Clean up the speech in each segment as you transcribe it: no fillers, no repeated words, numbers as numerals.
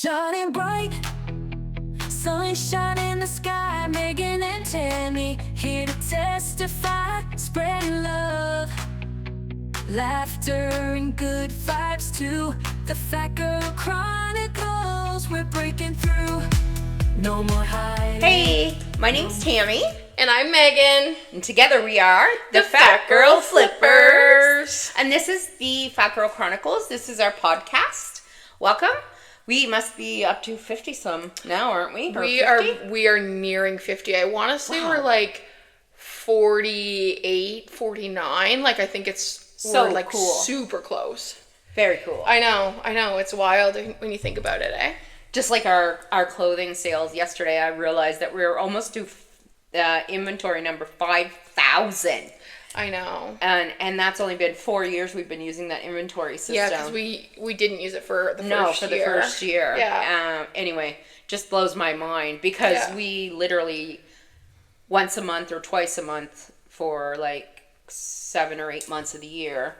Shining bright, sunshine in the sky. Megan and Tammy here to testify, spreading love, laughter and good vibes too. The Fat Girl Chronicles, we're breaking through. No more hiding. Hey, my name's Tammy. And I'm Megan. And together we are the Fat Girl Flippers. And this is the Fat Girl Chronicles. This is our podcast. Welcome. We must be up to 50 some now, aren't we? We are nearing 50. I want to say we're like 48, 49. Like I think we're like cool. Super close. Very cool. I know. It's wild when you think about it, eh? Just like our clothing sales yesterday, I realized that we were almost to inventory number 5,000. I know. And that's only been 4 years we've been using that inventory system. Yeah, because we didn't use it for the first year. No, for the first year. Yeah. Anyway, just blows my mind because we literally once a month or twice a month for like 7 or 8 months of the year,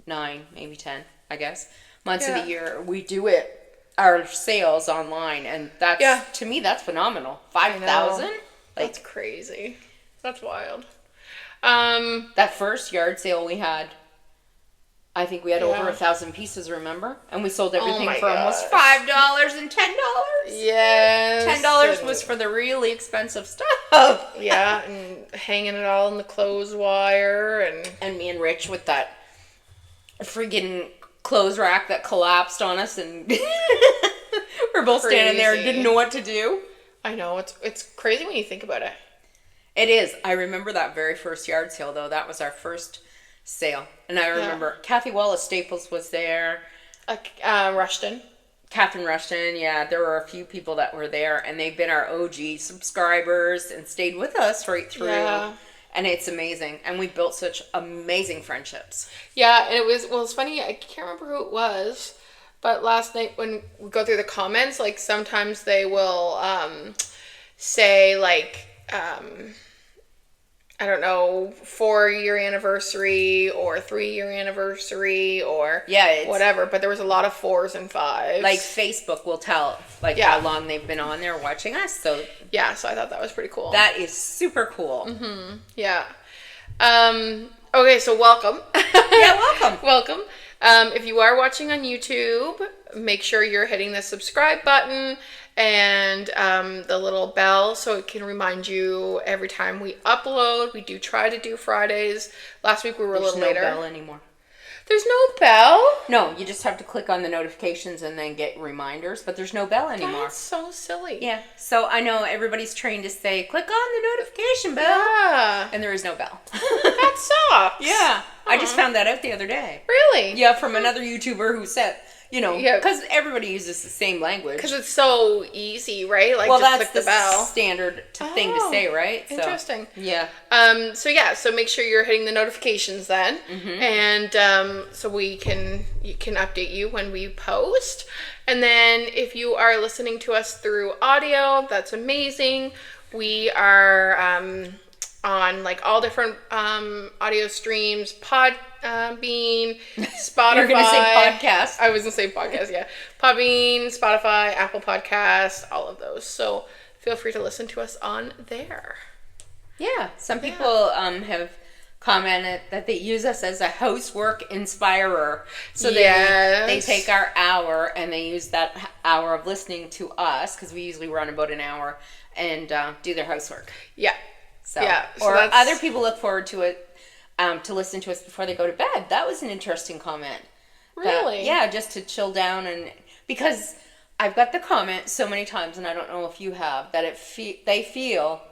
9, maybe 10, I guess, months of the year, we do our sales online, and that's to me that's phenomenal. 5,000? That's crazy. That's wild. That first yard sale we had, I think we had over 1,000 pieces, remember? And we sold everything for almost $5 and $10. Yes. $10 was for the really expensive stuff. Yeah, and hanging it all in the clothes wire, and me and Rich with that friggin' clothes rack that collapsed on us, and we're both standing there and didn't know what to do. I know, it's crazy when you think about it. It is. I remember that very first yard sale, though. That was our first sale. And I remember Kathy Wallace Staples was there. Rushton. Catherine Rushton, yeah. There were a few people that were there, and they've been our OG subscribers and stayed with us right through. Yeah. And it's amazing. And we built such amazing friendships. Yeah, and it's funny, I can't remember who it was, but last night when we go through the comments, like sometimes they will say like, I don't know, 4-year anniversary or 3-year anniversary or whatever. But there was a lot of 4s and 5s. Like Facebook will tell how long they've been on there watching us. So I thought that was pretty cool. That is super cool. Mm-hmm. Yeah. Okay, so welcome. Welcome. Welcome. If you are watching on YouTube, make sure you're hitting the subscribe button and the little bell so it can remind you every time we upload. We do try to do Fridays. Last week we were a little later. There's no bell anymore. There's no bell? No, you just have to click on the notifications and then get reminders, but there's no bell anymore. That's so silly. Yeah. So I know everybody's trained to say, click on the notification bell. Yeah. And there is no bell. That sucks. Yeah. I just found that out the other day. Really? Yeah, from another YouTuber who said, because everybody uses the same language. Because it's so easy, right? Like, just click the bell. Standard thing to say, right? Interesting. So, yeah. So make sure you're hitting the notifications then, and so you can update you when we post. And then if you are listening to us through audio, that's amazing. We are on like all different audio streams, Podbean, Spotify. You're going to say podcast. I was going to say podcast, yeah. Podbean, Spotify, Apple Podcasts, all of those. So feel free to listen to us on there. Yeah. Some people have commented that they use us as a housework inspirer. So they take our hour and they use that hour of listening to us, because we usually run about an hour, and do their housework. Yeah. So other people look forward to it, to listen to us before they go to bed. That was an interesting comment. Really? Just to chill down, and because I've got the comment so many times, and I don't know if you have, that they feel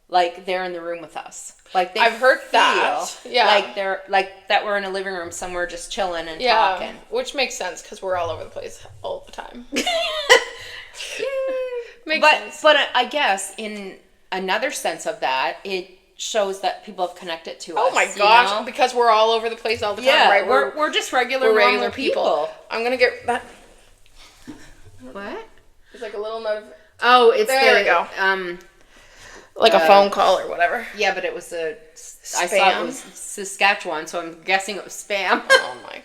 like they're in the room with us. Like I've heard that. Yeah. Like they're that we're in a living room somewhere just chilling and talking. Which makes sense because we're all over the place all the time. Makes sense. But I guess in another sense of that, it shows that people have connected to us. Oh my gosh, because we're all over the place all the time, right? We're just regular people. I'm going to get that. What? It's like a little notification. Oh, it's there we go. Like a phone call or whatever. Yeah, but it was spam. I saw it was Saskatchewan, so I'm guessing it was spam. Oh my.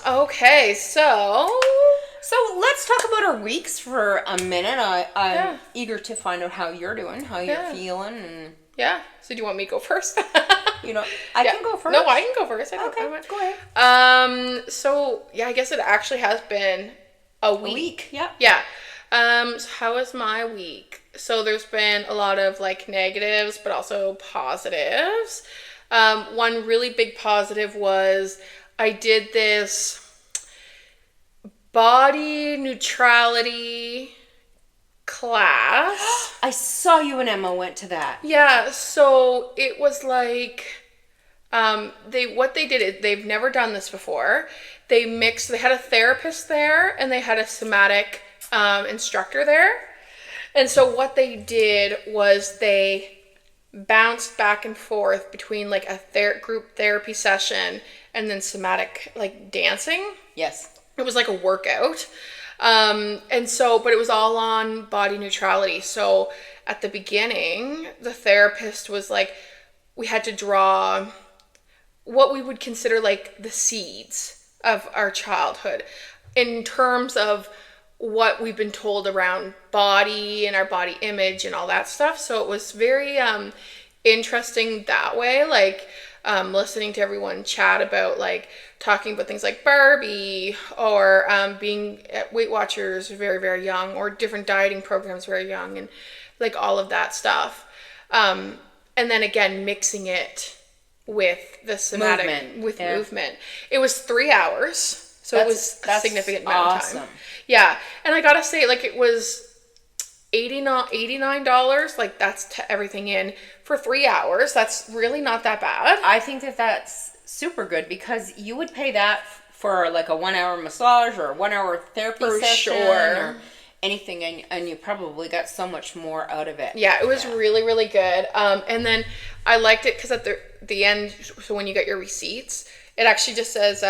Okay, so let's let's talk about our weeks for a minute. I'm eager to find out how you're doing, how you're feeling, and So do you want me to go first? I can go first. No, I can go first. Okay, go ahead. So I guess it actually has been a week. Yeah. So how was my week? So there's been a lot of like negatives, but also positives. One really big positive was I did this body neutrality class. I saw you and Emma went to that. Yeah, so it was like what they did is they've never done this before. They had a therapist there and they had a somatic instructor there. And so what they did was they bounced back and forth between like a group therapy session and then somatic like dancing. Yes. It was like a workout. But it was all on body neutrality. So at the beginning, the therapist was like, we had to draw what we would consider like the seeds of our childhood in terms of what we've been told around body and our body image and all that stuff. So it was very interesting that way, like listening to everyone chat about like talking about things like Barbie or being at Weight Watchers very, very young, or different dieting programs very young, and like all of that stuff. And then again, mixing it with the somatic movement. It was 3 hours. So it was a significant amount of time. Yeah. And I gotta say, like, it was $89, like that's everything in for 3 hours. That's really not that bad. I think that's super good, because you would pay that for like a 1 hour massage or a 1 hour therapy session or anything, and you probably got so much more out of it. Yeah, it was really, really good. And then I liked it because at the end, so when you get your receipts, it actually just says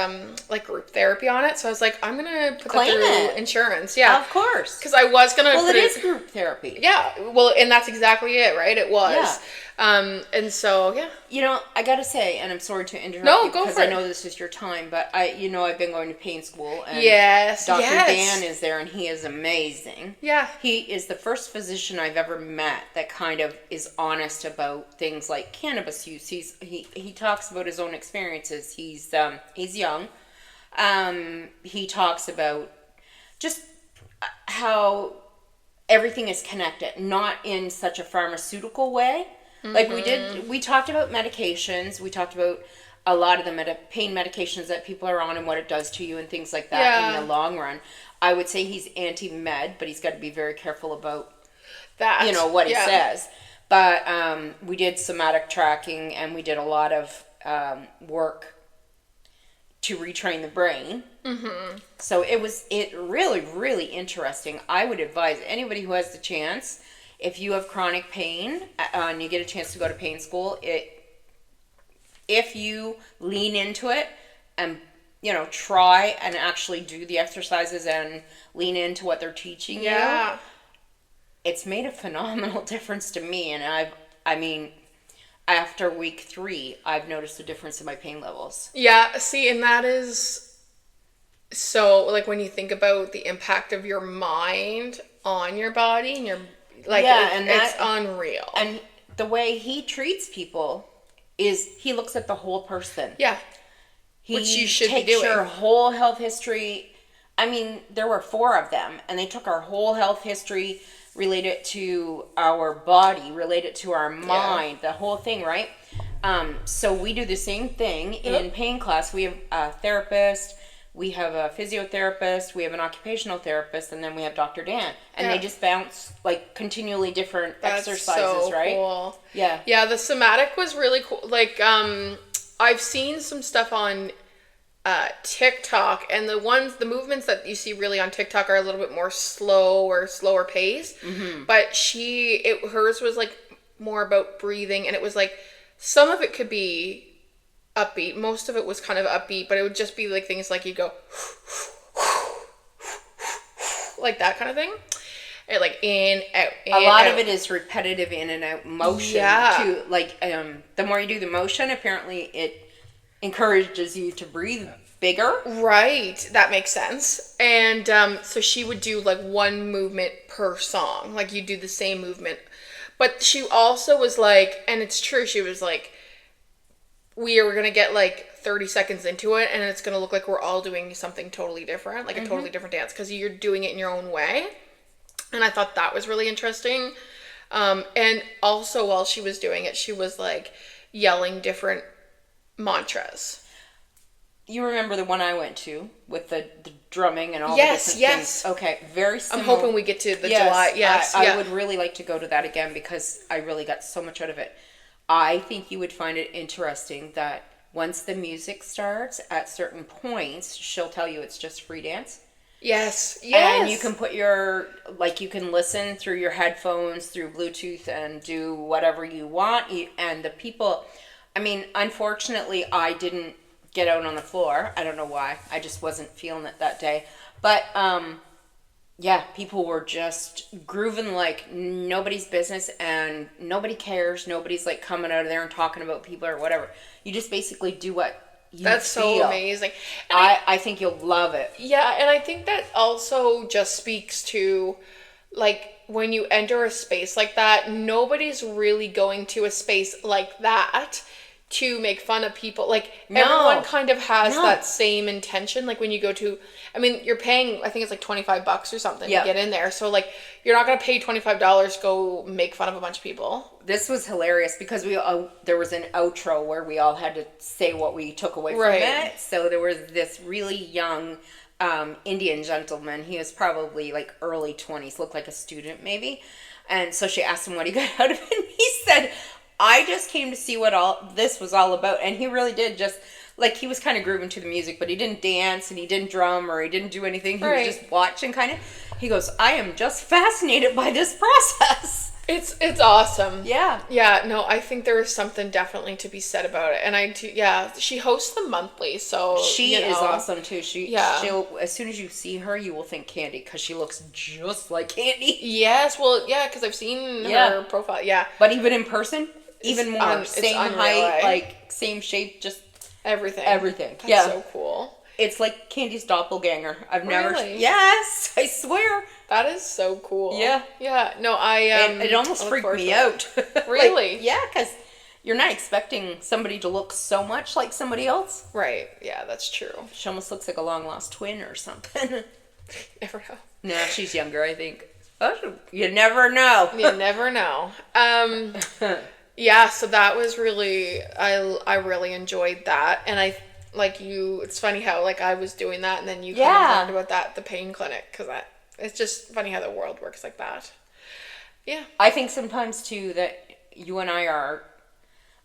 like group therapy on it. So I was like, I'm gonna put that through insurance. Yeah, of course. Because I was gonna. Well, it is group therapy. Yeah. Well, and that's exactly it, right? It was. Yeah. And so I gotta say, and I'm sorry to interrupt you because I know this is your time, but I've been going to pain school, and Dr. Dan is there, and he is amazing. Yeah. He is the first physician I've ever met that kind of is honest about things like cannabis use. He talks about his own experiences. He's young. He talks about just how everything is connected, not in such a pharmaceutical way. Like we talked about medications. We talked about a lot of the pain medications that people are on and what it does to you and things like that in the long run. I would say he's anti-med, but he's got to be very careful about that. What he says. But we did somatic tracking, and we did a lot of work to retrain the brain. Mm-hmm. So it really, really interesting. I would advise anybody who has the chance, if you have chronic pain and you get a chance to go to pain school, if you lean into it and try and actually do the exercises and lean into what they're teaching you, it's made a phenomenal difference to me. And after week 3, I've noticed a difference in my pain levels. Yeah, see, and that is so, like, when you think about the impact of your mind on your body and your, like, it's unreal. And the way he treats people is he looks at the whole person. Yeah. Which you should be doing. He takes your whole health history. I mean, there were 4 of them, and they took our whole health history, related to our body, related to our mind, the whole thing, right? So we do the same thing in pain class. We have a therapist, we have a physiotherapist, we have an occupational therapist, and then we have Dr. Dan. And they just bounce, like, continually different exercises, right? Cool. Yeah. Yeah, the somatic was really cool. Like, I've seen some stuff on TikTok, and the movements that you see really on TikTok are a little bit more slower pace. Mm-hmm. But hers was like more about breathing, and it was like some of it could be upbeat, most of it was kind of upbeat, but it would just be like things like you go like that kind of thing. And like in, out, in, a lot out. Of it is repetitive in and out motion. Yeah. Too. Like the more you do the motion, apparently it encourages you to breathe bigger. Right. That makes sense. And so she would do like one movement per song. Like you do the same movement. But she also was like, and it's true, she was like, we are going to get like 30 seconds into it and it's going to look like we're all doing something totally different, like a totally different dance, because you're doing it in your own way. And I thought that was really interesting. And also while she was doing it, she was like yelling different mantras. You remember the one I went to with the drumming and all Yes, the different yes. things? Okay, very similar. I'm hoping we get to the July. Yes, I would really like to go to that again because I really got so much out of it. I think you would find it interesting that once the music starts, at certain points, she'll tell you it's just free dance. Yes, yes. And you can put your, like, you can listen through your headphones, through Bluetooth, and do whatever you want. And the people, I mean, unfortunately, I didn't get out on the floor. I don't know why. I just wasn't feeling it that day. But, yeah, people were just grooving like nobody's business, and nobody cares. Nobody's like coming out of there and talking about people or whatever. You just basically do what you That's feel. so amazing. And I think you'll love it. yeah, and I think that also just speaks to, like, when you enter a space like that, nobody's really going to a space like that to make fun of people. Like, everyone kind of has that same intention. Like, when you go to, I mean, you're paying, I think it's like $25 or something to get in there. So, like, you're not going to pay $25 to go make fun of a bunch of people. This was hilarious because there was an outro where we all had to say what we took away from it. So there was this really young Indian gentleman. He was probably like early 20s, looked like a student maybe. And so she asked him what he got out of it. And he said, I just came to see what all this was all about. And he really did just, like, he was kind of grooving to the music, but he didn't dance and he didn't drum or he didn't do anything. He was just watching kind of. He goes, I am just fascinated by this process. It's awesome. Yeah. Yeah, no, I think there is something definitely to be said about it. And she hosts them monthly, so she is awesome too. She'll, as soon as you see her, you will think Candy because she looks just like Candy. Yes, well, yeah, because I've seen her profile. Yeah, but even in person, even more, same height, like same shape, just everything. That's so cool. It's like Candy's doppelganger. I've never. Really? Yes, I swear. That is so cool. Yeah. Yeah. No, it almost freaked me out. Really? Like, yeah, because you're not expecting somebody to look so much like somebody else. Right. Yeah, that's true. She almost looks like a long lost twin or something. Never know. No, she's younger, I think. Oh, you never know. You never know. Yeah. So that was really, I really enjoyed that, and it's funny how like I was doing that and then you kind of learned about that at the pain clinic, because it's just funny how the world works like that. Yeah. I think sometimes too that you and I are,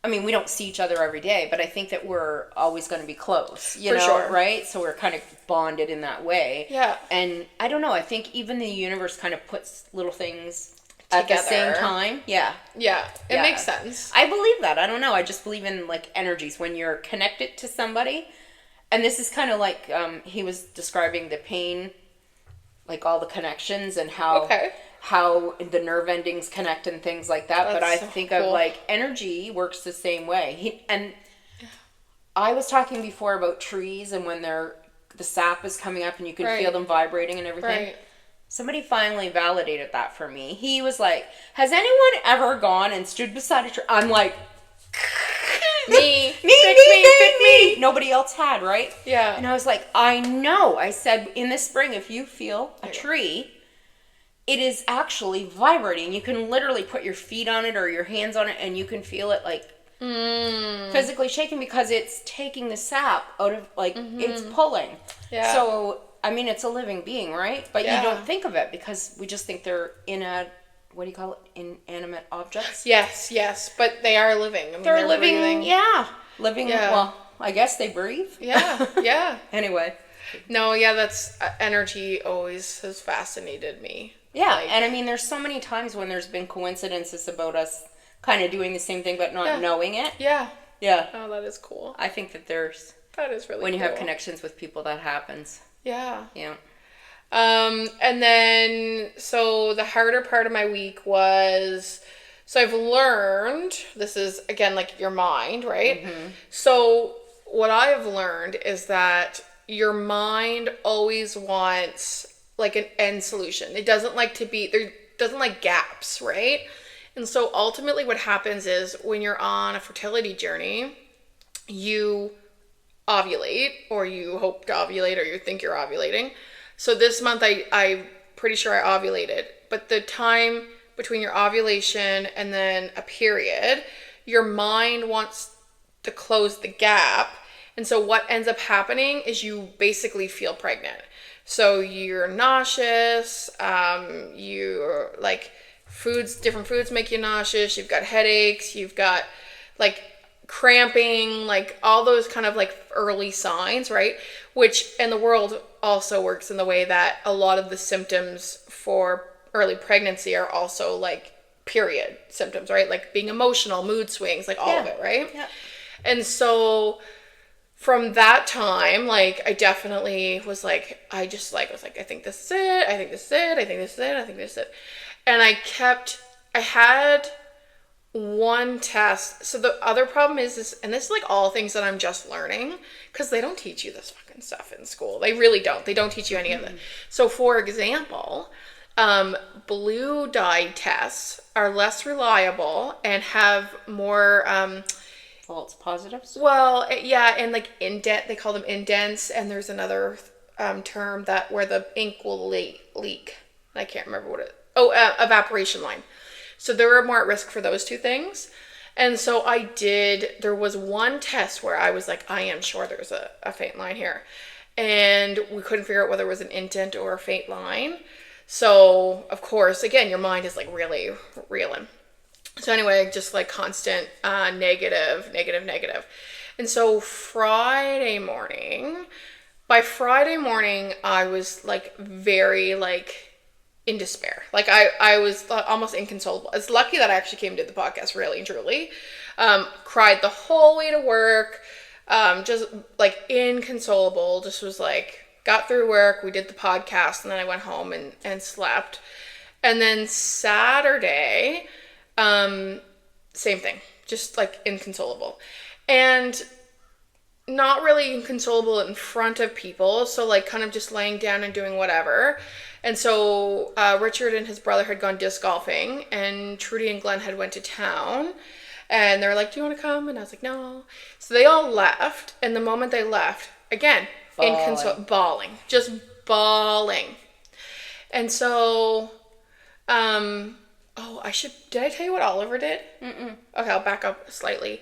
I mean, we don't see each other every day, but I think that we're always going to be close, you know, sure. Right? So we're kind of bonded in that way. Yeah. And I don't know, I think even the universe kind of puts little things together at the same time. Yeah. Yeah. It makes sense. I believe that. I don't know. I just believe in like energies when you're connected to somebody. And this is kind of like he was describing the pain, like all the connections and how the nerve endings connect and things like that. But I think of like energy works the same way. I was talking before about trees and when the sap is coming up and you can feel them vibrating and everything. Right. Somebody finally validated that for me. He was like, has anyone ever gone and stood beside a tree? I'm like, me. Nobody else had, right? Yeah. And I was like, I know. I said, in the spring, if you feel a tree, it is actually vibrating. You can literally put your feet on it or your hands on it and you can feel it like physically shaking because it's taking the sap out of, like, it's pulling. Yeah. So, I mean, it's a living being, right? But you don't think of it because we just think they're what do you call it? Inanimate objects? Yes. But they are living. I mean, they're living, breathing. Living, well, I guess they breathe. Yeah. Anyway. No, that's, energy always has fascinated me. Yeah, and I mean, there's so many times when there's been coincidences about us kind of doing the same thing but not knowing it. Yeah. Yeah. Oh, that is cool. I think that that is really when cool. you have connections with people, that happens. Yeah. Yeah. And then, so the harder part of my week was, so I've learned, this is, again, like your mind, right? Mm-hmm. So what I have learned is that your mind always wants like an end solution. It doesn't like to be there, doesn't like gaps, right? And so ultimately what happens is when you're on a fertility journey, you ovulate, or you hope to ovulate, or you think you're ovulating. So this month I'm pretty sure I ovulated, but the time between your ovulation and then a period, your mind wants to close the gap. And so what ends up happening is you basically feel pregnant. So you're nauseous, you're like different foods make you nauseous, you've got headaches, you've got like cramping, like all those kind of like early signs, right? Which in the world also works in the way that a lot of the symptoms for early pregnancy are also like period symptoms, right? Like being emotional, mood swings, like all of it, right? Yeah. And so from that time, like I definitely was like, I think this is it, I think this is it, I think this is it, I think this is it. And I had one test. So the other problem is, and this is like all things that I'm just learning, because they don't teach you this fucking stuff in school. They really don't. They don't teach you any of it. So for example, blue dye tests are less reliable and have more false positives. Well, yeah, and like they call them indents, and there's another term that where the ink will leak. I can't remember what evaporation line. So they were more at risk for those two things. And so there was one test where I was like, I am sure there's a faint line here. And we couldn't figure out whether it was an indent or a faint line. So, of course, again, your mind is like really reeling. So anyway, just like constant negative. And so by Friday morning, I was like very like in despair. Like I was almost inconsolable. It's lucky that I actually came to the podcast, really and truly. Cried the whole way to work. Just like inconsolable. Just was like, got through work. We did the podcast, and then I went home and slept. And then Saturday, same thing. Just like inconsolable. And not really inconsolable in front of people. So like kind of just laying down and doing whatever. And so Richard and his brother had gone disc golfing, and Trudy and Glenn had went to town, and they were like, do you want to come? And I was like, no. So they all left, and the moment they left, again, bawling. Just bawling. And so, did I tell you what Oliver did? Mm-mm. Okay, I'll back up slightly.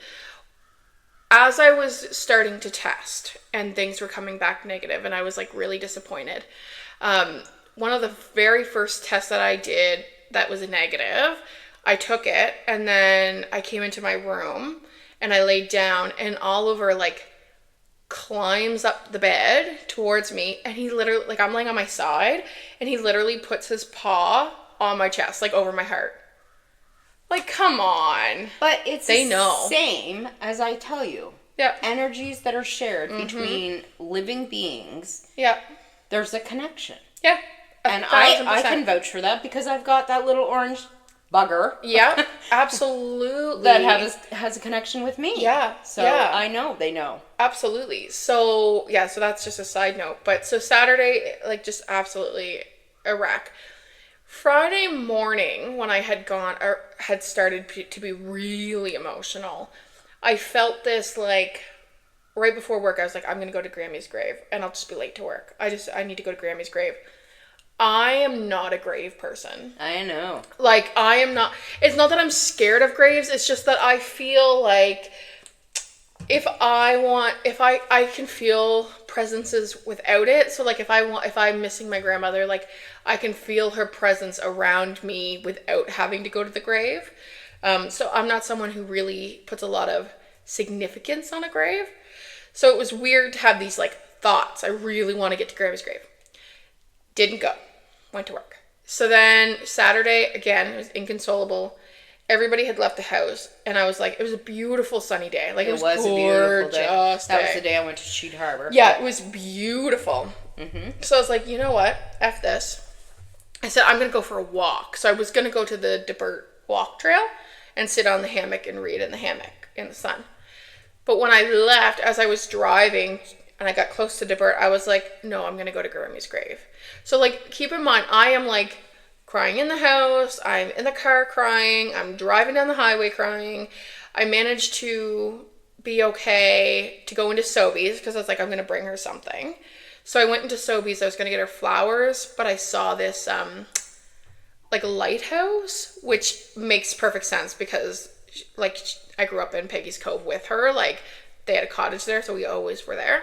As I was starting to test, and things were coming back negative, and I was like really disappointed, one of the very first tests that I did that was a negative, I took it, and then I came into my room and I laid down, and Oliver like climbs up the bed towards me, and he literally, like I'm laying on my side, and he literally puts his paw on my chest, like over my heart. Like, come on. But it's the same as I tell you. Yeah. Energies that are shared between living beings. Yeah. There's a connection. Yeah. And I can vouch for that because I've got that little orange bugger. Yeah, absolutely. That has a connection with me. Yeah. So yeah. I know they know. Absolutely. So yeah, so that's just a side note. But so Saturday, like just absolutely a wreck. Friday morning, when I had started to be really emotional, I felt this like right before work. I was like, I'm gonna go to Grammy's grave, and I'll just be late to work. I need to go to Grammy's grave. I am not a grave person. I know. Like, I am not. It's not that I'm scared of graves. It's just that I feel like if I can feel presences without it. So like if I'm missing my grandmother, like I can feel her presence around me without having to go to the grave. So I'm not someone who really puts a lot of significance on a grave. So it was weird to have these like thoughts. I really want to get to Grammy's grave. Didn't go. Went to work. So then Saturday, again, it was inconsolable. Everybody had left the house, and I was like, it was a beautiful sunny day. Like, it was a beautiful day. That was the day I went to Sheet Harbor. Yeah, it was beautiful. Mm-hmm. So I was like, you know what? F this. I said, I'm going to go for a walk. So I was going to go to the DeBert walk trail and sit on the hammock and read in the hammock in the sun. But when I left, as I was driving and I got close to Debert, I was like, no, I'm going to go to Grammy's grave. So, like, keep in mind, I am, like, crying in the house. I'm in the car crying. I'm driving down the highway crying. I managed to be okay to go into Sobeys because I was like, I'm going to bring her something. So I went into Sobeys. I was going to get her flowers, but I saw this, like, lighthouse, which makes perfect sense because, like, I grew up in Peggy's Cove with her. Like, they had a cottage there, so we always were there.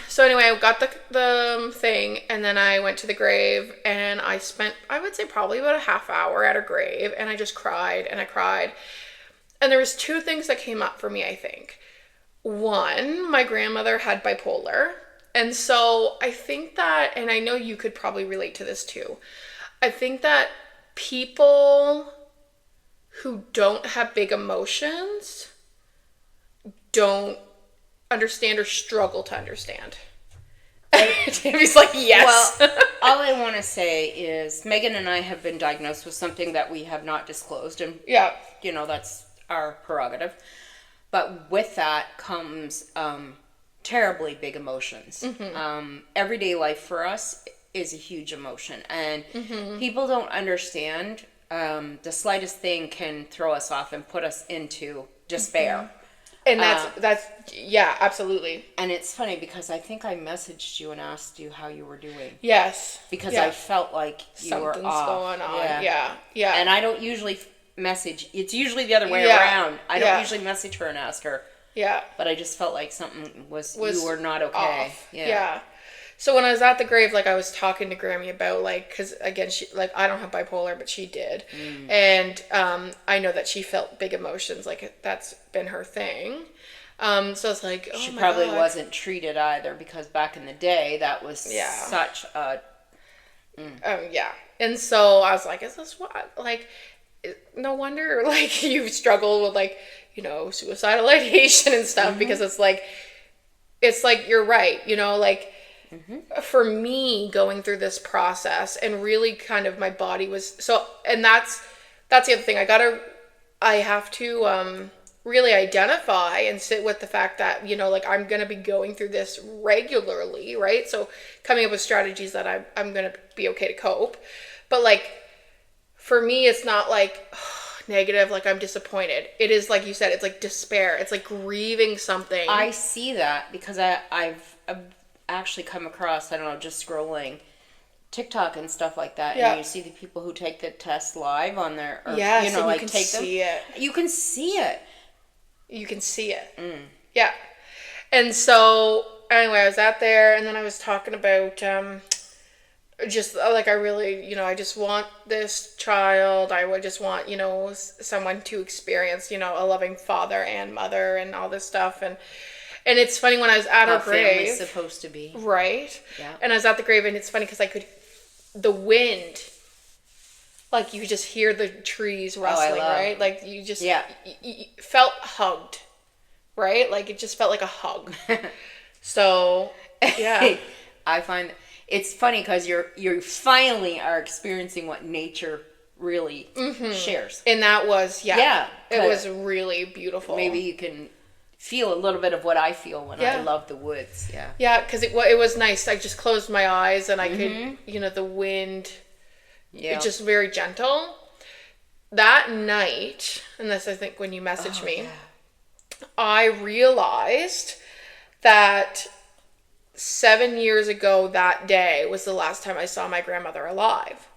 So anyway, I got the thing, and then I went to the grave, and I spent, I would say, probably about a half hour at her grave, and I just cried, and I cried. And there was two things that came up for me, I think. One, my grandmother had bipolar, and so I think that, and I know you could probably relate to this too, I think that people who don't have big emotions don't understand or struggle to understand. Tammy's like, yes. Well, all I want to say is Megan and I have been diagnosed with something that we have not disclosed, and yeah, you know, that's our prerogative. But with that comes terribly big emotions. Everyday life for us is a huge emotion, and people don't understand. The slightest thing can throw us off and put us into despair. And that's yeah, absolutely. And it's funny because I think I messaged you and asked you how you were doing. Yes. Because I felt like you were something's off. going on. Yeah. And I don't usually message. It's usually the other way around. I don't usually message her and ask her. Yeah. But I just felt like something was you were not okay. Off. Yeah. So when I was at the grave, like, I was talking to Grammy about, like, because, again, she, like, I don't have bipolar, but she did. And I know that she felt big emotions. Like, that's been her thing. So I was like, oh, she my probably God. wasn't treated either, because back in the day, that was such a... yeah. And so I was like, is this what? Like, no wonder, like, you struggle with, like, you know, suicidal ideation and stuff, because it's like, you're right, you know, like... For me, going through this process and really kind of my body was so, and that's the other thing. I have to really identify and sit with the fact that, you know, like, I'm going to be going through this regularly, right? So coming up with strategies that I'm going to be okay to cope. But, like, for me, it's not like negative, like I'm disappointed. It is, like you said, it's like despair. It's like grieving something. I see that because I've actually come across, I don't know, just scrolling TikTok and stuff like that, and you see the people who take the test live on their, or, you know, like, take them. You can see it. You can see it. Yeah. And so, anyway, I was out there, and then I was talking about, just, like, I really, you know, I just want this child. I would just want, you know, someone to experience, you know, a loving father and mother and all this stuff, and it's funny when I was at her grave. How family's supposed to be. Right. Yeah. And I was at the grave, and it's funny because I could, the wind, like, you just hear the trees rustling, right? Like, you just you felt hugged, right? Like, it just felt like a hug. So, yeah. I find it's funny because you finally are experiencing what nature really shares. And that was, it was really beautiful. Maybe you can feel a little bit of what I feel when I love the woods. Yeah, because it was nice. I just closed my eyes and I could, you know, the wind, it's just very gentle. That night, and this I think when you messaged me, I realized that 7 years ago that day was the last time I saw my grandmother alive.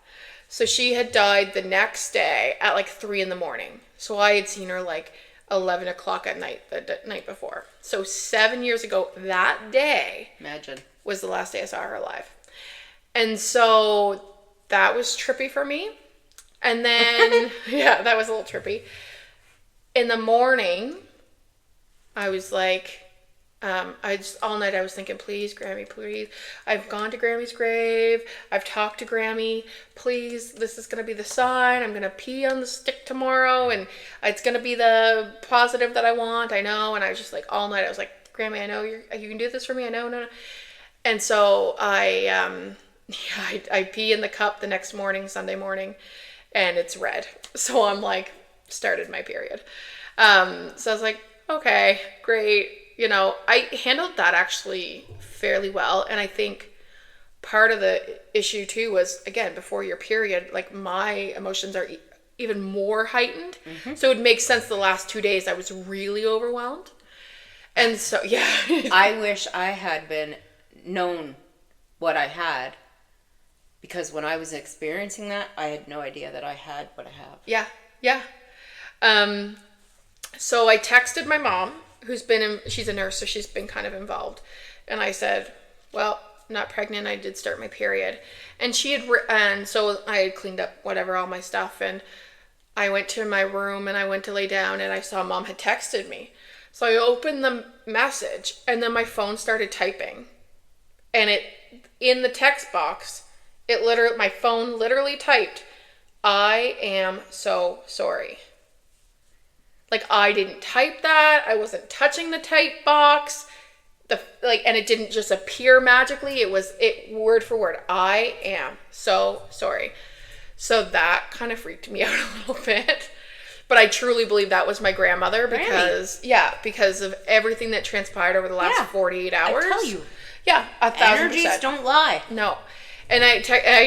So she had died the next day at like 3 a.m. So I had seen her like 11 o'clock at night, the night before. So 7 years ago that day, imagine, was the last day I saw her alive. And so that was trippy for me. And then, that was a little trippy. In the morning, I was like, all night I was thinking, please, Grammy, please. I've gone to Grammy's grave. I've talked to Grammy. Please, this is going to be the sign. I'm going to pee on the stick tomorrow, and it's going to be the positive that I want. I know. And I was just like, all night I was like, Grammy, I know you can do this for me. I know, no. And so I pee in the cup the next morning, Sunday morning, and it's red. So I'm like, started my period. So I was like, okay, great. You know, I handled that actually fairly well. And I think part of the issue too was, again, before your period, like my emotions are even more heightened. So it makes sense the last 2 days I was really overwhelmed. And so, yeah. I wish I had been known what I had, because when I was experiencing that, I had no idea that I had what I have. Yeah, yeah. So I texted my mom, she's a nurse, so she's been kind of involved. And I said, well, I'm not pregnant. I did start my period. And and so I had cleaned up whatever, all my stuff. And I went to my room and I went to lay down and I saw Mom had texted me. So I opened the message and then my phone started typing. And in the text box, my phone literally typed, "I am so sorry." Like, I didn't type that. I wasn't touching the type box. And it didn't just appear magically. It was word for word. "I am so sorry." So that kind of freaked me out a little bit. But I truly believe that was my grandmother because of everything that transpired over the last 48 hours. I tell you. Yeah, 1,000%. Energies don't lie. No. And I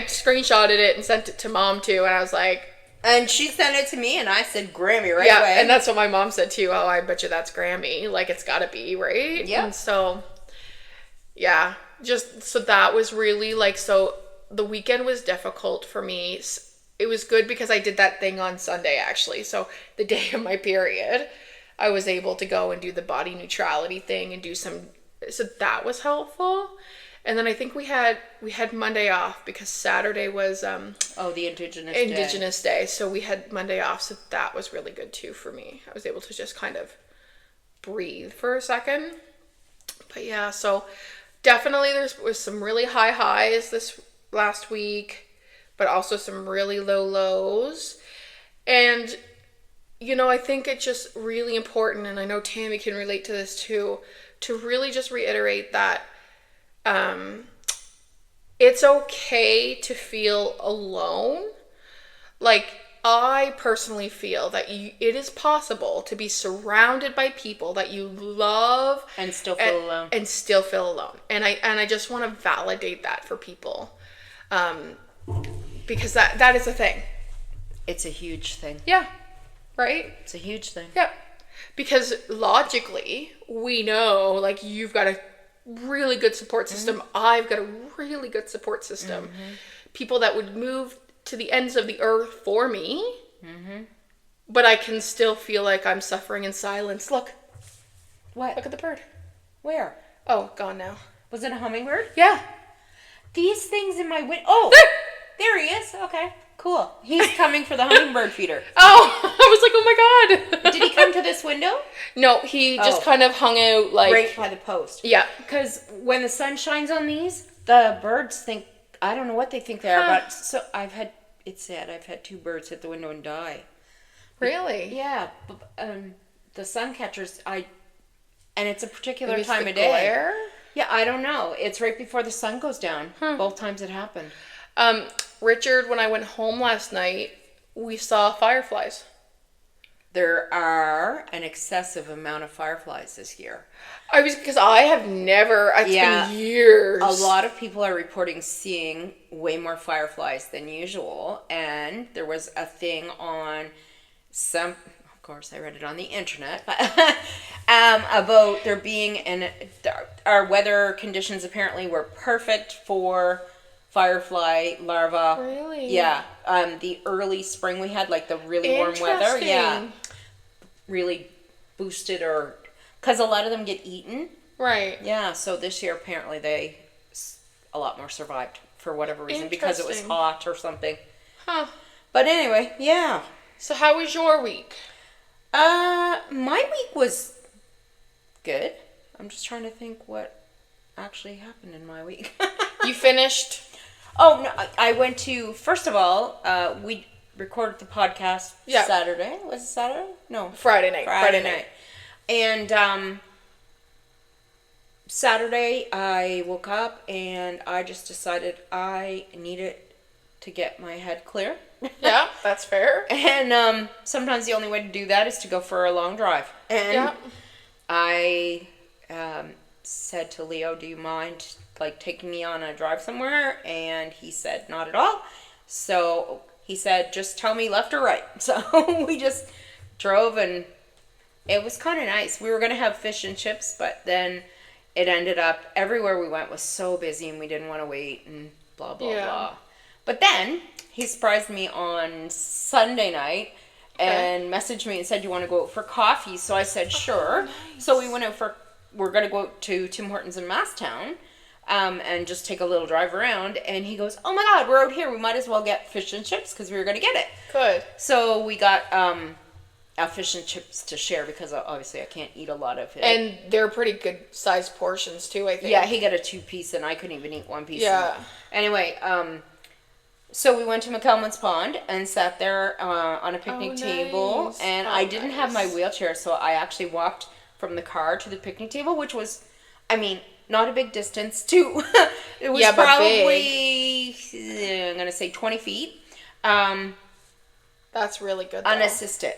screenshotted it and sent it to Mom too, and I was like... And she sent it to me, and I said Grammy away. And that's what my mom said too. "Oh, I bet you that's Grammy. Like, it's gotta be, right?" Yeah. And so, yeah. So that was really, like, so the weekend was difficult for me. It was good because I did that thing on Sunday, actually. So the day of my period, I was able to go and do the body neutrality thing and so that was helpful. And then I think we had Monday off because Saturday was the Indigenous Day. So we had Monday off, so that was really good too for me. I was able to just kind of breathe for a second. But yeah, so definitely there was some really high highs this last week, but also some really low lows. And you know, I think it's just really important, and I know Tammy can relate to this too, to really just reiterate that it's okay to feel alone. Like, I personally feel that it is possible to be surrounded by people that you love and still feel alone. And still feel alone. And I just want to validate that for people, because that is a thing. It's a huge thing. Yeah. Right? It's a huge thing. Yeah. Because logically, we know, like, you've got a really good support system. I've got a really good support system. People that would move to the ends of the earth for me. But I can still feel like I'm suffering in silence. Look. What? Look at the bird. Where? Oh, gone now. Was it a hummingbird? Yeah. These things in my window. Oh, there he is. Okay, cool. He's coming for the hummingbird feeder. Oh, I was like, oh my God. Did he come to this window? No, he just kind of hung out like... Right by the post. Yeah. Because when the sun shines on these, the birds think, I don't know what they think they are, but so it's sad, I've had 2 birds hit the window and die. Really? Yeah. The sun catchers, and it's a particular Maybe time the of day. glare? Yeah, I don't know. It's right before the sun goes down. Both times it happened. Richard, when I went home last night, we saw fireflies. There are an excessive amount of fireflies this year. Because I have never, it's been years. A lot of people are reporting seeing way more fireflies than usual. And there was a thing on of course I read it on the internet, about there being our weather conditions apparently were perfect for firefly larvae. Really? Yeah. The early spring we had, like the really warm weather. Yeah. Really boosted, or because a lot of them get eaten. Right. Yeah. So this year apparently a lot more survived for whatever reason, because it was hot or something. Huh. But anyway, yeah. So how was your week? My week was good. I'm just trying to think what actually happened in my week. You finished? Oh, no, I went to, first of all, we recorded the podcast Saturday. Was it Saturday? No. Friday night. Friday night. And Saturday I woke up and I just decided I needed to get my head clear. Yeah, that's fair. And sometimes the only way to do that is to go for a long drive. And I said to Leo, do you mind like taking me on a drive somewhere? And he said, not at all. So he said, just tell me left or right. So we just drove, and it was kind of nice. We were going to have fish and chips, but then it ended up everywhere we went was so busy and we didn't want to wait and blah, blah, blah. But then he surprised me on Sunday night and messaged me and said, you want to go out for coffee? So I said, sure. Nice. So we went out we're going to go out to Tim Hortons in Masstown and just take a little drive around. And he goes, oh my God, we're out here. We might as well get fish and chips because we were going to get it. Good. So we got fish and chips to share because obviously I can't eat a lot of it. And they're pretty good sized portions too, I think. Yeah, he got a 2-piece and I couldn't even eat 1 piece. Yeah. Anyway, so we went to McElman's Pond and sat there on a picnic table. And I didn't have my wheelchair, so I actually walked from the car to the picnic table, which was, I mean, not a big distance too. It was probably, I'm going to say 20 feet. That's really good, though. Unassisted.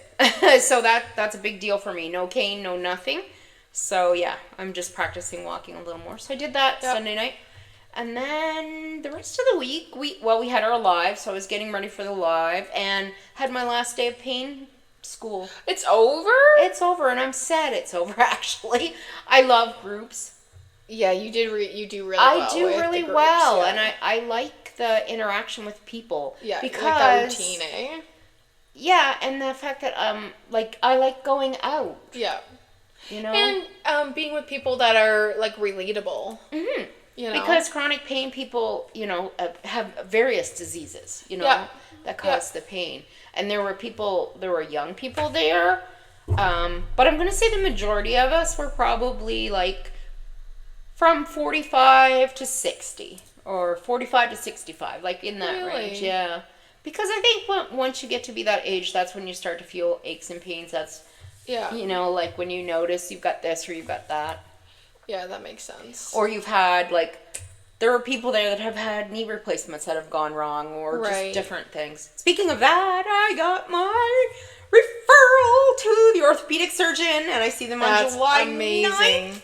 So that's a big deal for me. No cane, no nothing. So yeah, I'm just practicing walking a little more. So I did that Sunday night. And then the rest of the week, we had our live, so I was getting ready for the live and had my last day of pain school. It's over? It's over, and I'm sad it's over, actually. I love groups. Yeah, you do really well. I do really well, and I like the interaction with people. Yeah, because like that routine, eh? Yeah, and the fact that I like going out. Yeah. You know? And being with people that are like relatable. Mm-hmm. You know? Because chronic pain people, you know, have various diseases, you know, that cause the pain. And there were young people there. But I'm going to say the majority of us were probably like from 45 to 60 or 45 to 65, like in that range. Yeah. Because I think once you get to be that age, that's when you start to feel aches and pains. That's, you know, like when you notice you've got this or you've got that. Yeah, that makes sense. Or you've had, like, there are people there that have had knee replacements that have gone wrong or just different things. Speaking of that, I got my referral to the orthopedic surgeon, and I see them on July 9th.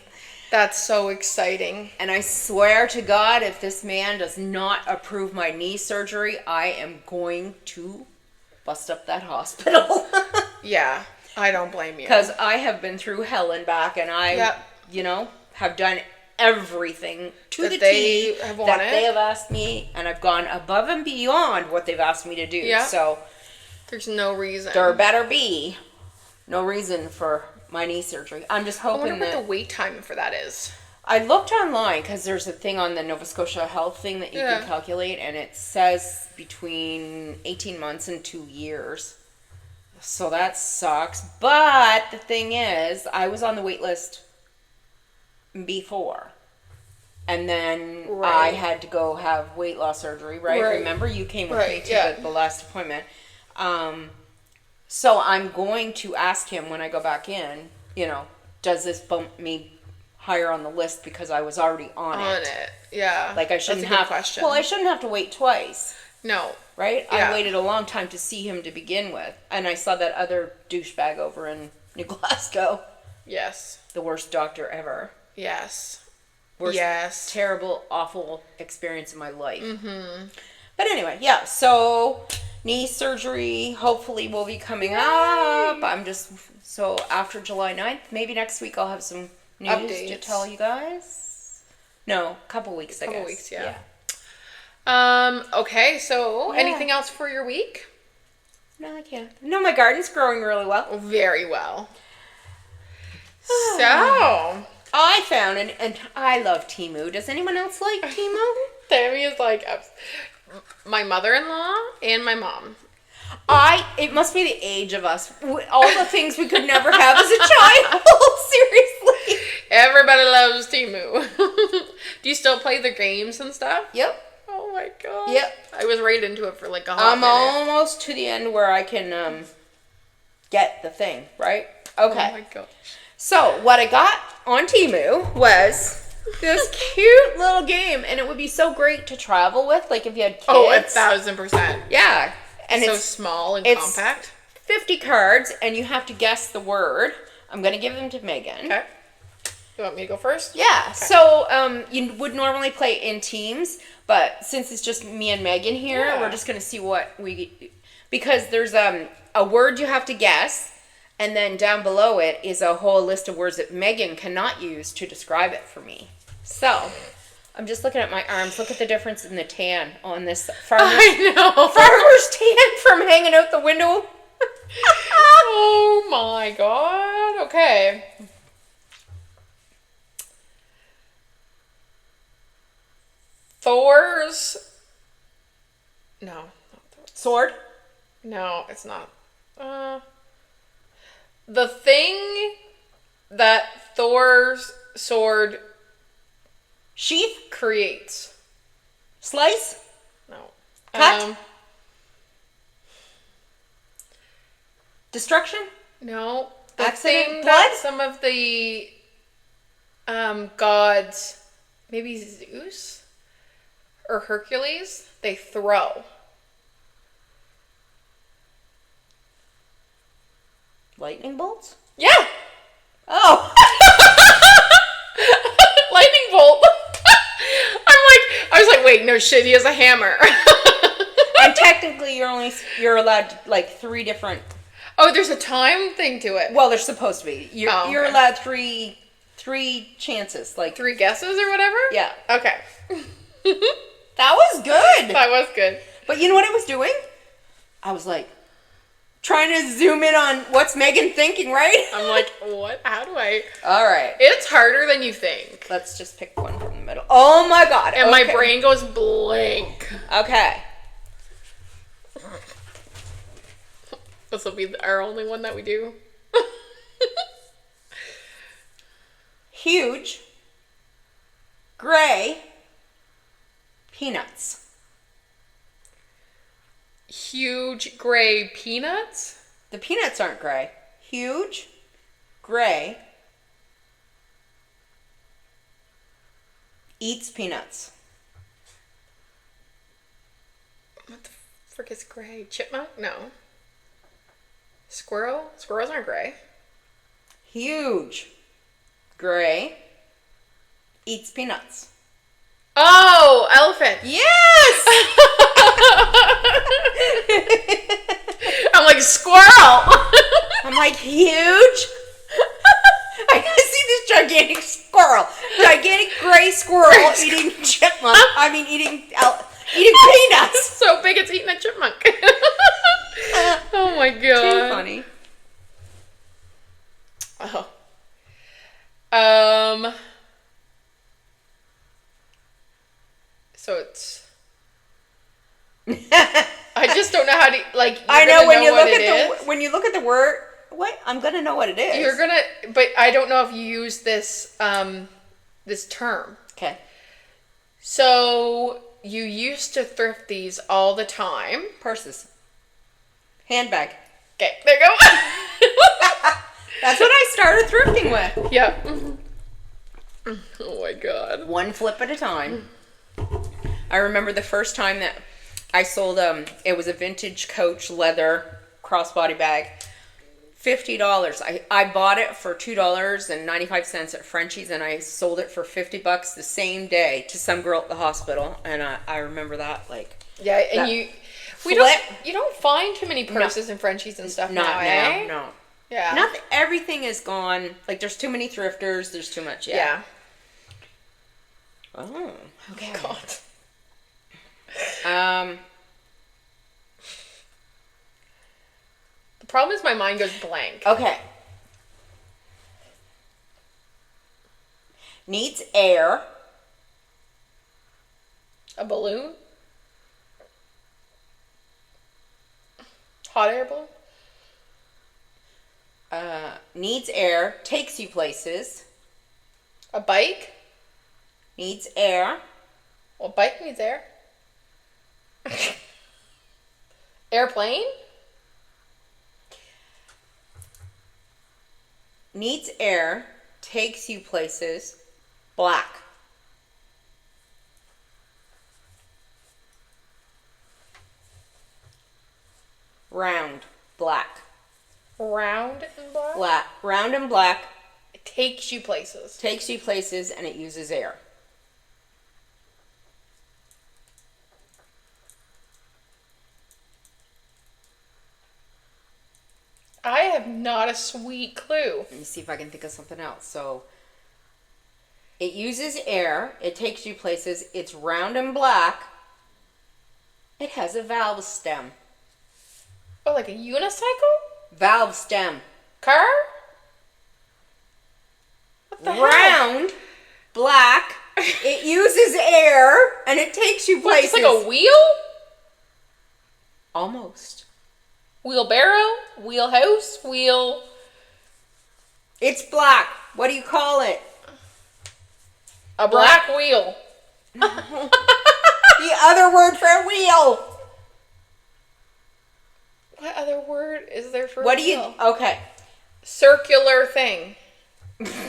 That's so exciting. And I swear to God, if this man does not approve my knee surgery, I am going to bust up that hospital. Yeah, I don't blame you. Because I have been through hell and back, and I, you know, have done everything to the T that they have asked me, and I've gone above and beyond what they've asked me to do. Yeah. So there's no reason. There better be no reason for my knee surgery. I'm just hoping I wonder what the wait time for that is. I looked online because there's a thing on the Nova Scotia Health thing that you can calculate, and it says between 18 months and 2 years. So that sucks. But the thing is, I was on the wait list before. And then I had to go have weight loss surgery, right? Remember, you came with me to the last appointment. So I'm going to ask him when I go back in, you know, does this bump me higher on the list because I was already on it? Yeah. Like I shouldn't have. Question. Well, I shouldn't have to wait twice. No. Right? Yeah. I waited a long time to see him to begin with, and I saw that other douchebag over in New Glasgow. Yes. The worst doctor ever. Yes. Worst, terrible, awful experience of my life. Mm-hmm. But anyway, yeah. So knee surgery hopefully will be coming up. So after July 9th, maybe next week I'll have some news to tell you guys. No, a couple weeks, I guess. Couple weeks, yeah. Okay, so anything else for your week? No, I can't. No, my garden's growing really well. Very well. So I found, and I love Temu. Does anyone else like Temu? Tammy is like my mother-in-law and my mom. It must be the age of us. All the things we could never have as a child. Seriously. Everybody loves Temu. Do you still play the games and stuff? Yep. Oh my god. Yep. I was right into it for like a hot minute. I'm almost to the end where I can get the thing, right? Okay. Oh my gosh. So, what I got on Temu was this cute little game, and it would be so great to travel with, like if you had kids. Oh, 1,000%. Yeah. And it's so small and compact. 50 cards, and you have to guess the word. I'm going to give them to Megan. Okay. You want me to go first? Yeah. Okay. So you would normally play in teams, but since it's just me and Megan here, we're just gonna see what because there's a word you have to guess, and then down below it is a whole list of words that Megan cannot use to describe it for me. So I'm just looking at my arms. Look at the difference in the tan on this farmer's tan from hanging out the window. Oh my god. Okay. Thor's. No. Not Thor's. Sword? No, it's not. The thing that Thor's sword sheath creates. Slice? No. Cut? Destruction? No. The Accident? thing Blood? that some of the gods, maybe Zeus or Hercules, they throw. Lightning bolts? Yeah. Oh. Lightning bolt. I was like, wait, no shit, he has a hammer. And technically you're allowed like 3 different. Oh, there's a time thing to it. Well, there's supposed to be. You're okay. allowed three chances, like 3 guesses or whatever? Yeah. Okay. That was good. That was good. But you know what I was doing? I was like trying to zoom in on what's Megan thinking, right? I'm like, what? How do I? All right. It's harder than you think. Let's just pick one from the middle. Oh my god. And my brain goes blank. Okay. This will be our only one that we do. Huge. Gray. Peanuts. Huge gray peanuts? The peanuts aren't gray. Huge. Gray. Eats peanuts. What the frick is gray? Chipmunk? No. Squirrel? Squirrels aren't gray. Huge. Gray. Eats peanuts. Oh, elephant. Yes! I'm like, squirrel. I'm like, huge. I gotta see this gigantic squirrel. Gigantic gray squirrel eating chipmunk. Eating peanuts. So big it's eating a chipmunk. Oh my god. Too funny. Oh. So it's. I just don't know how to I know when you look at the word. What? I'm gonna know what it is. But I don't know if you use this this term. Okay. So you used to thrift these all the time. Purses. Handbag. Okay, there you go. That's what I started thrifting with. Yep. Oh my god. One flip at a time. I remember the first time that I sold it was a vintage Coach leather crossbody bag. $50. I bought it for $2.95 at Frenchie's, and I sold it for $50 the same day to some girl at the hospital. And I remember that Yeah, and you don't find too many purses and Frenchies and stuff now, eh? No. Yeah. Not everything is gone. Like there's too many thrifters. There's too much. Yeah. Oh. Okay. God. The problem is my mind goes blank. Okay. Needs air. A balloon? Hot air balloon? Needs air. Takes you places. A bike? Needs air. Well, bike needs air. Airplane? Needs air. Takes you places. Black. Round. Black. Round and black? Black. Round and black. takes you places. Takes you places, and it uses air. I have not a sweet clue. Let me see if I can think of something else. So, it uses air. It takes you places. It's round and black. It has a valve stem. Oh, like a unicycle? Valve stem. Car? What the hell? Round, black. It uses air, and it takes you What, places. just like a wheel? Almost. Wheelbarrow? Wheelhouse? Wheel... It's black. What do you call it? A black wheel. The other word for wheel. What other word is there for What do wheel? you... Okay. Circular thing.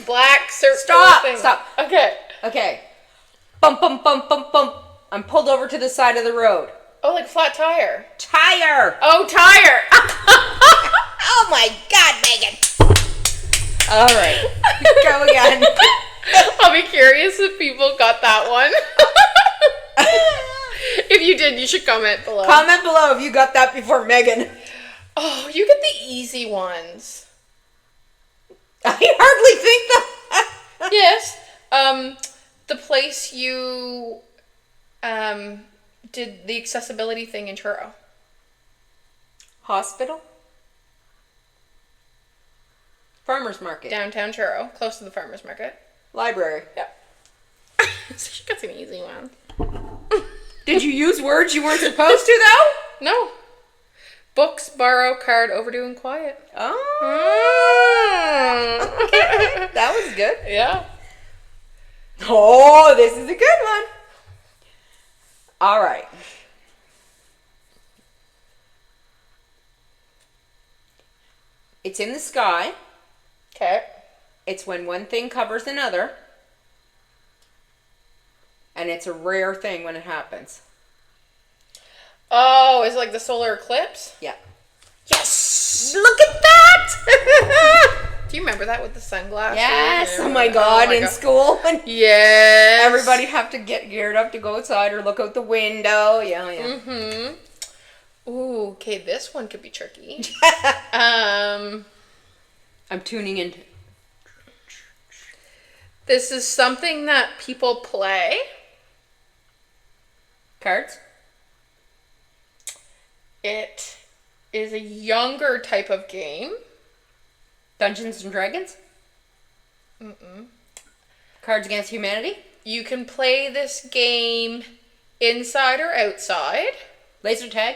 Black circular Stop. thing. Stop. Okay. Okay. Bump, bump, bump, bump, bump. I'm pulled over to the side of the road. Oh, like flat tire. Tire. Oh, tire. Oh my God, Megan. All right. Go again. I'll be curious if people got that one. If you did, you should comment below. Comment below if you got that before Megan. Oh, you get the easy ones. I hardly think that. Yes. The place you did the accessibility thing in Truro. Hospital. Farmer's market. Downtown Truro, close to the farmer's market. Library. Yep. So she got some easy one. Did you use words you weren't supposed to, though? No. Books, borrow, card, overdue, and quiet. Oh. Mm. That was good. Yeah. Oh, this is a good one. All right. It's in the sky. Okay. It's when one thing covers another. And it's a rare thing when it happens. Oh, is it like the solar eclipse? Yeah. Yes! Look at that! Do you remember that with the sunglasses? Yes. Yeah. Oh my God. In school. Yes. Everybody have to get geared up to go outside or look out the window. Yeah, yeah. Mm-hmm. Ooh, okay, this one could be tricky. I'm tuning in. This is something that people play. Cards? It is a younger type of game. Dungeons and Dragons? Mm-mm. Cards Against Humanity? You can play this game inside or outside. Laser tag?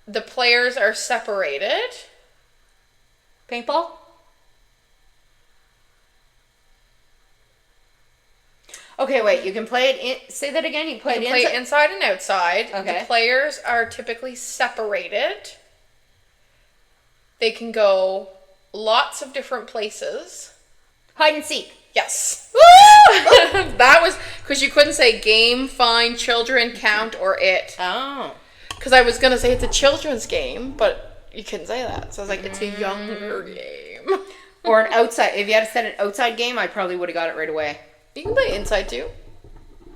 The players are separated. Paintball? Okay, wait. You can play it in... Say that again. You can play You it can play inside? it inside and outside. Okay. The players are typically separated. They can go lots of different places. Hide and seek. Yes. That was... Because you couldn't say game, find, children, count, or it. Oh. Because I was going to say it's a children's game, but you couldn't say that. So I was like, it's a younger game. Or an outside... If you had said an outside game, I probably would have got it right away. You can play inside too.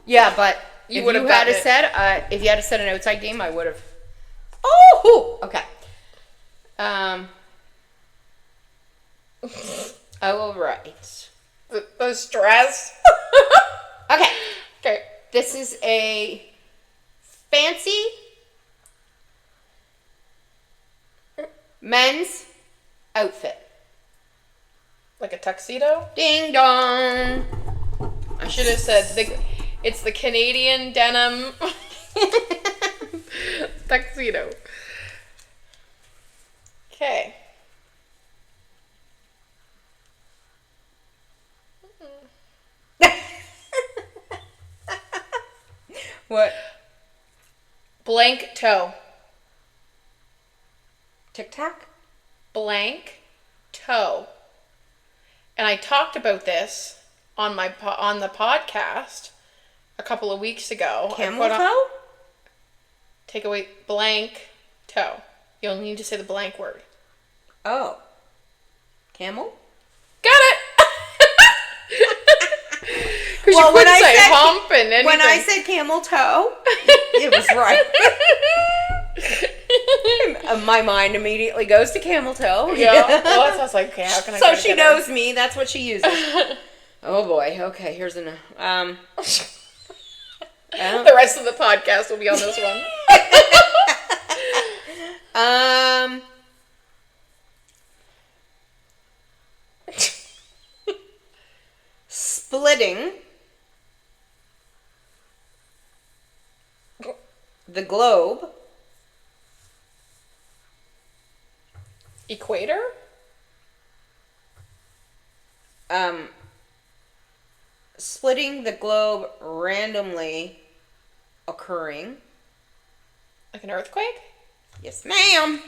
Yeah, but You if would you have had gotten it. said... if you had said an outside game, I would have... Oh! Okay. All right. The stress. Okay. Okay. This is a fancy men's outfit. Like a tuxedo? Ding dong. I should have said it's the Canadian denim tuxedo. Okay. What? Blank toe. Tic Tac? Blank toe. And I talked about this on on the podcast a couple of weeks ago. Camel toe? Take away blank toe. You only need to say the blank word. Oh. Camel? you couldn't say hump and anything. When I said camel toe, it was right. My mind immediately goes to camel toe. Yeah. Well, that sounds like, okay, how can I So she knows me. That's what she uses. Oh boy. Okay, here's the rest of the podcast will be on this one. Splitting the globe. Equator? Splitting the globe randomly occurring. Like an earthquake? Yes, ma'am.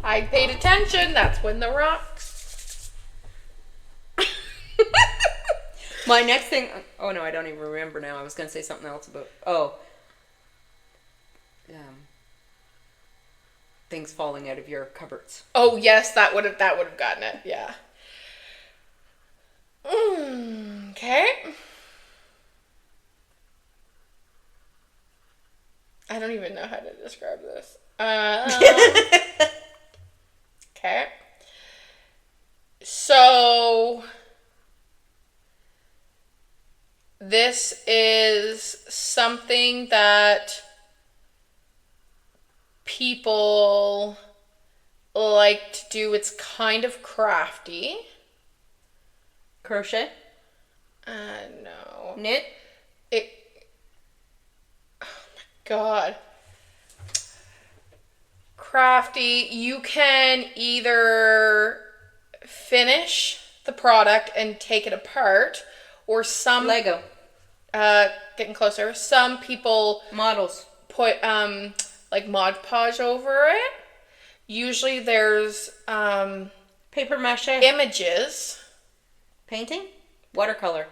I paid attention. That's when the rocks. My next thing. Oh no, I don't even remember now. I was going to say something else about. Things falling out of your cupboards. Oh yes, that would have gotten it. Yeah. Okay. I don't even know how to describe this. Okay. So this is something that people like to do. It's kind of crafty. Crochet? No. Knit? Oh my God. Crafty. You can either finish the product and take it apart, or some Lego. Getting closer. Some people Models. put like Mod Podge over it. Usually there's Paper mache. images. Painting? Watercolor.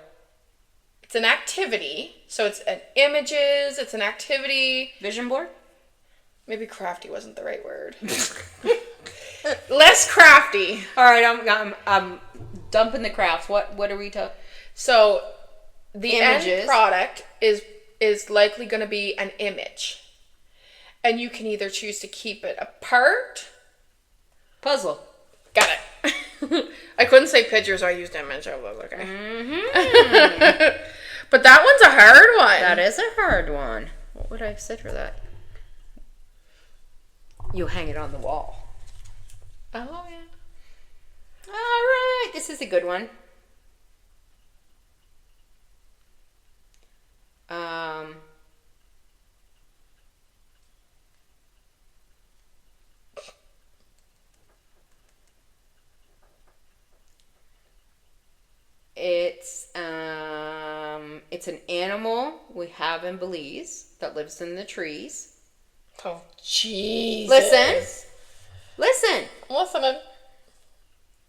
It's an activity. So it's an images, it's an activity. Vision board? Maybe crafty wasn't the right word. Less crafty. All right, I'm dumping the crafts. What are we talking? So the Images. end product is likely going to be an image. And you can either choose to keep it apart. Puzzle. Got it. I couldn't say pictures, so I used image. I was okay. Mm-hmm. But that one's a hard one. That is a hard one. What would I have said for that? You hang it on the wall. Oh, yeah. All right, this is a good one. It's an animal we have in Belize that lives in the trees. Oh, Jesus. Listen. I'm listening.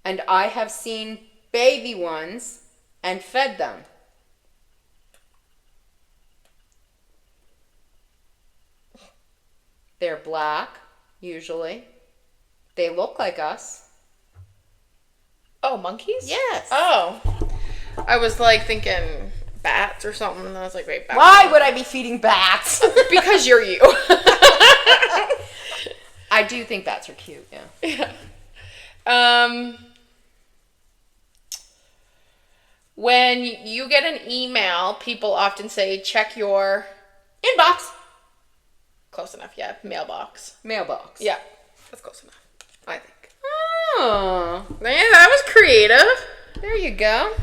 And I have seen baby ones and fed them. They're black, usually. They look like us. Oh, monkeys? Yes. Oh. I was like thinking bats or something, and I was like, wait, bats. Why would I be feeding bats? Because you're you. I do think bats are cute, yeah. Yeah. When you get an email, people often say, check your Inbox. close enough, yeah, mailbox. Mailbox. Yeah, that's close enough, I think. Oh. Yeah, that was creative. There you go.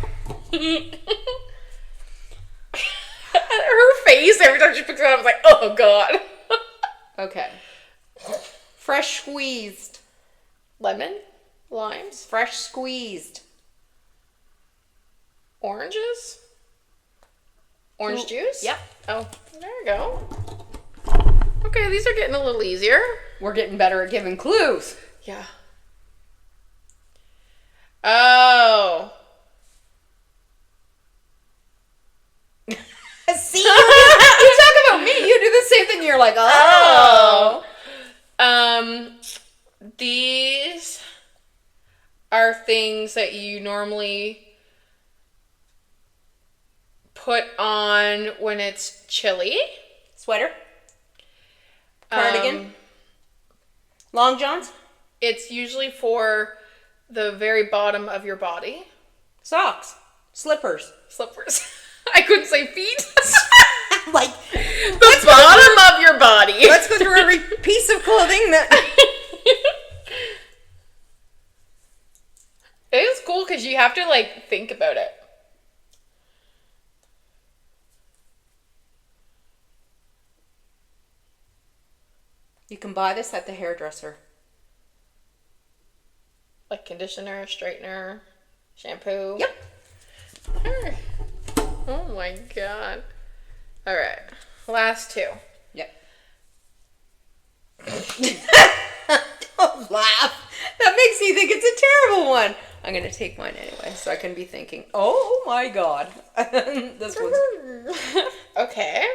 Her face every time she picks it up, I was like, oh God. Okay. Fresh squeezed. Lemon? Limes? Fresh squeezed. Oranges? Orange juice? Yep. Oh, there we go. Okay, these are getting a little easier. We're getting better at giving clues. Yeah. Oh. See, you talk about me. You do the same thing. You're like, oh. These are things that you normally put put on when it's chilly. Sweater. Cardigan. Long johns. It's usually for the very bottom of your body. Socks. Slippers. Slippers. I couldn't say feet. Like the bottom of your body. Let's go through every piece of clothing that. It is cool because you have to like think about it. You can buy this at the hairdresser. Like conditioner, straightener, shampoo. Yep. Oh my god. All right. Last two. Yep. Don't laugh. That makes me think it's a terrible one. I'm going to take mine anyway, so I can be thinking, oh my god. This one's... Okay.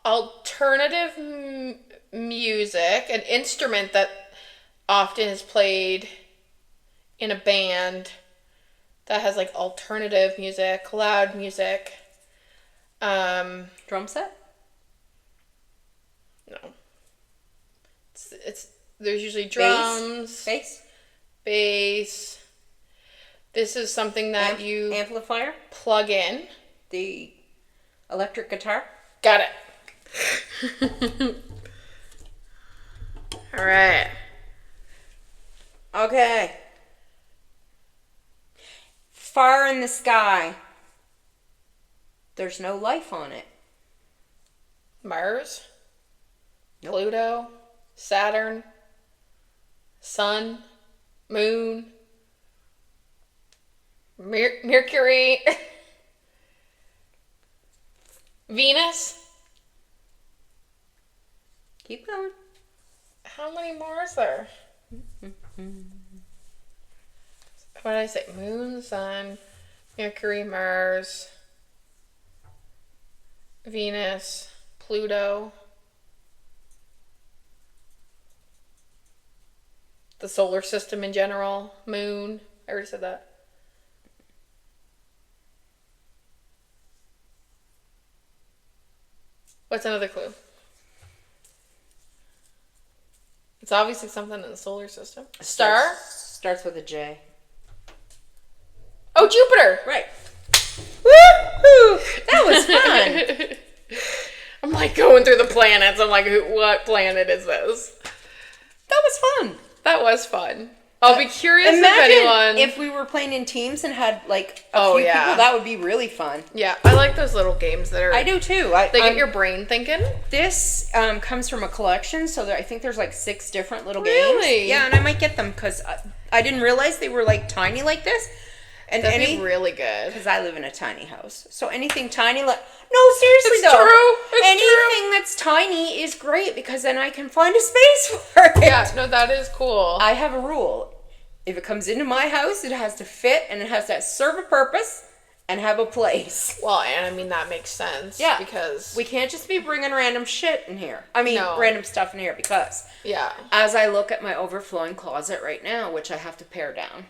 Alternative music, an instrument that often is played in a band that has like alternative music, loud music. Drum set? No. It's there's usually drums, bass. This is something that you amplifier, plug in. The electric guitar. Got it. All right. Okay. Far in the sky. There's no life on it. Mars. Nope. Pluto. Saturn. Sun. Moon. Mercury. Venus. Keep going. How many more is there? What did I say? Moon, Sun, Mercury, Mars, Venus, Pluto, the solar system in general, Moon. I already said that. What's another clue? It's obviously something in the solar system. Star? Starts with a J. Oh, Jupiter! Right. Woo-hoo! That was fun. I'm like going through the planets. I'm like, what planet is this? That was fun. That was fun. I'll be curious Imagine if we were playing in teams and had like a few people. That would be really fun. Yeah, I like those little games that are. I do too. They get your brain thinking. This comes from a collection, so I think there's like 6 different little games. Really? Yeah, and I might get them because I didn't realize they were like tiny like this. And That'd be really good. Because I live in a tiny house, so anything tiny like seriously It's though, true. anything that's tiny is great because then I can find a space for it. Yeah, no, that is cool. I have a rule. If it comes into my house, it has to fit and it has to serve a purpose and have a place. Well, and I mean, that makes sense. Yeah. Because we can't just be bringing random shit in here. I mean, random stuff in here because. Yeah. As I look at my overflowing closet right now, which I have to pare down.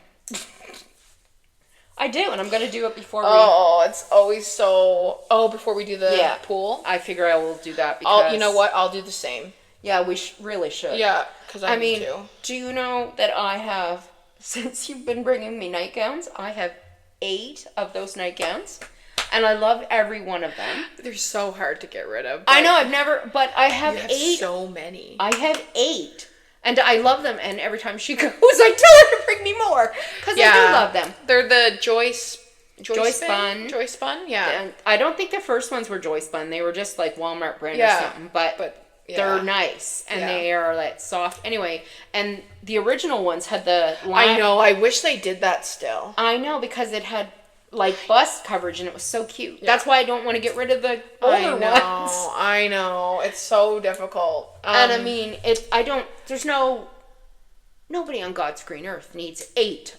I do, and I'm going to do it before we... Oh, it's always so... Oh, before we do the pool? I figure I will do that because... You know what? I'll do the same. Yeah, we really should. Yeah, because I need to. Do you know that I have, since you've been bringing me nightgowns, I have 8 of those nightgowns, and I love every one of them. They're so hard to get rid of. I know, but I have, you have 8. so many. I have 8. And I love them, and every time she goes, I tell her to bring me more. Because I do love them. They're the Joy Spun. Joy Spun, yeah. And I don't think the first ones were Joy Spun. They were just like Walmart brand or something. But they're nice, and they are like soft. Anyway, and the original ones had the line. I know, I wish they did that still. I know, because it had like bust coverage, and it was so cute. Yeah. That's why I don't want to get rid of the older ones. I know. It's so difficult. And I mean, there's nobody on God's green earth needs 8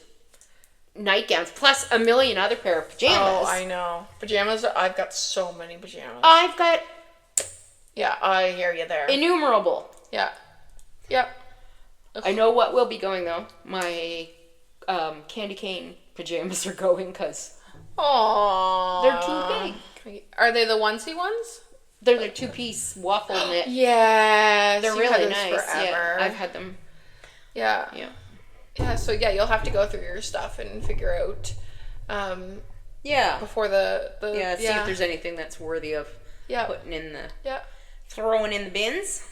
nightgowns plus a million other pair of pajamas. Oh, I know. Pajamas, I've got so many pajamas. I've got... Yeah, I hear you there. Innumerable. Yeah. Yep. I know what will be going though. My candy cane pajamas are going because Aww. they're too big. Are they the onesie ones? They're the 2-piece waffle knit. Yes. They're you've really had those nice. Forever. Yeah, I've had them. Yeah. Yeah. Yeah. So yeah, you'll have to go through your stuff and figure out. Yeah. Before the See if there's anything that's worthy of putting in the throwing in the bins.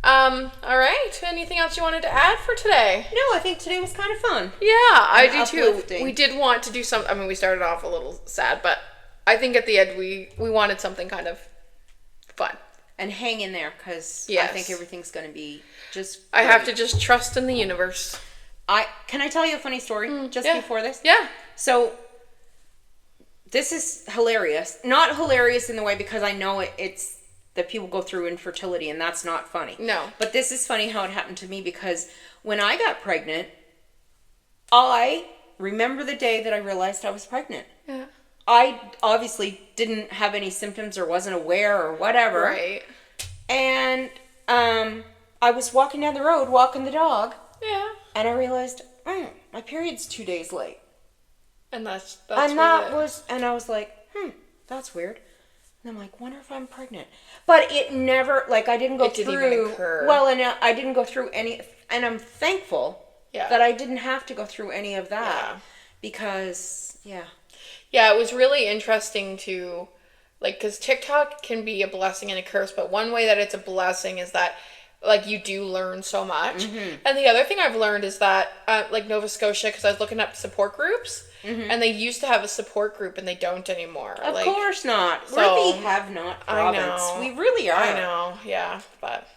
All right. Anything else you wanted to add for today? No, I think today was kind of fun. Yeah, I do uplifting. too. We did want to do something. I mean, we started off a little sad, but I think at the end we wanted something kind of fun. And hang in there, because Yes. I think everything's going to be just I have to great. just trust in the universe. Can I tell you a funny story before this? Yeah. So this is hilarious. Not hilarious in the way because I know it's that people go through infertility and that's not funny. No. But this is funny how it happened to me because when I got pregnant, I remember the day that I realized I was pregnant. Yeah. I obviously didn't have any symptoms or wasn't aware or whatever. Right. And I was walking down the road, walking the dog, Yeah. and I realized, my period's 2 days late. And that's And I was like, that's weird. And I'm like, wonder if I'm pregnant. But it never, like, I didn't go It through. didn't even occur. Well, and I didn't go through any, and I'm thankful Yeah. that I didn't have to go through any of that. Yeah. Because, Yeah, it was really interesting to, like, because TikTok can be a blessing and a curse, but one way that it's a blessing is that, like, you do learn so much. Mm-hmm. And the other thing I've learned is that, like, Nova Scotia, because I was looking up support groups, and they used to have a support group, and they don't anymore. of like, course not. so- We're the have-not I province. know. We really are. I know, yeah, but.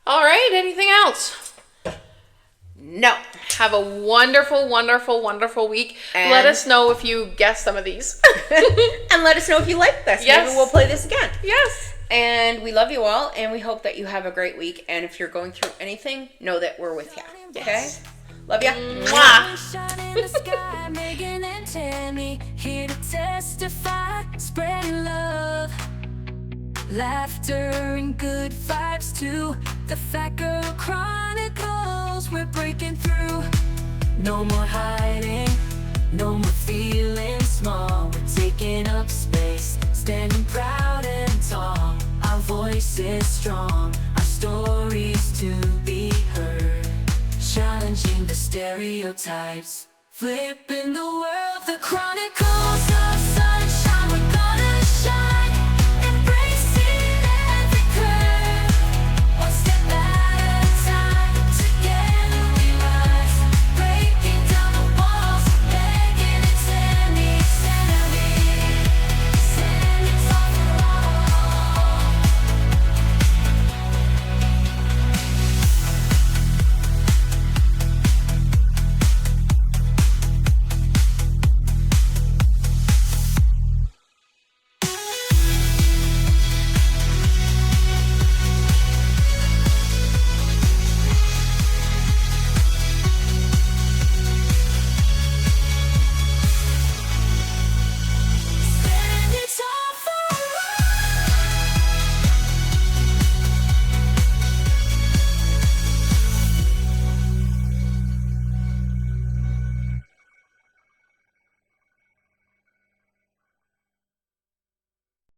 All right, anything else? No. Have a wonderful, wonderful, wonderful week. And- Let us know if you guessed some of these. And let us know if you like this. Yes. Maybe we'll play this again. Yes. And we love you all, and we hope that you have a great week. And if you're going through anything, know that we're with you. Yes. Okay? Love ya. Mwah. Sunshine in the sky, Megan and Tammy here to testify, spreading love, laughter and good vibes too. The Fat Girl Chronicles, we're breaking through. No more hiding, no more feeling small. We're taking up space, standing proud and tall. Our voice is strong, our stories to be heard. Challenging the stereotypes, flipping the world.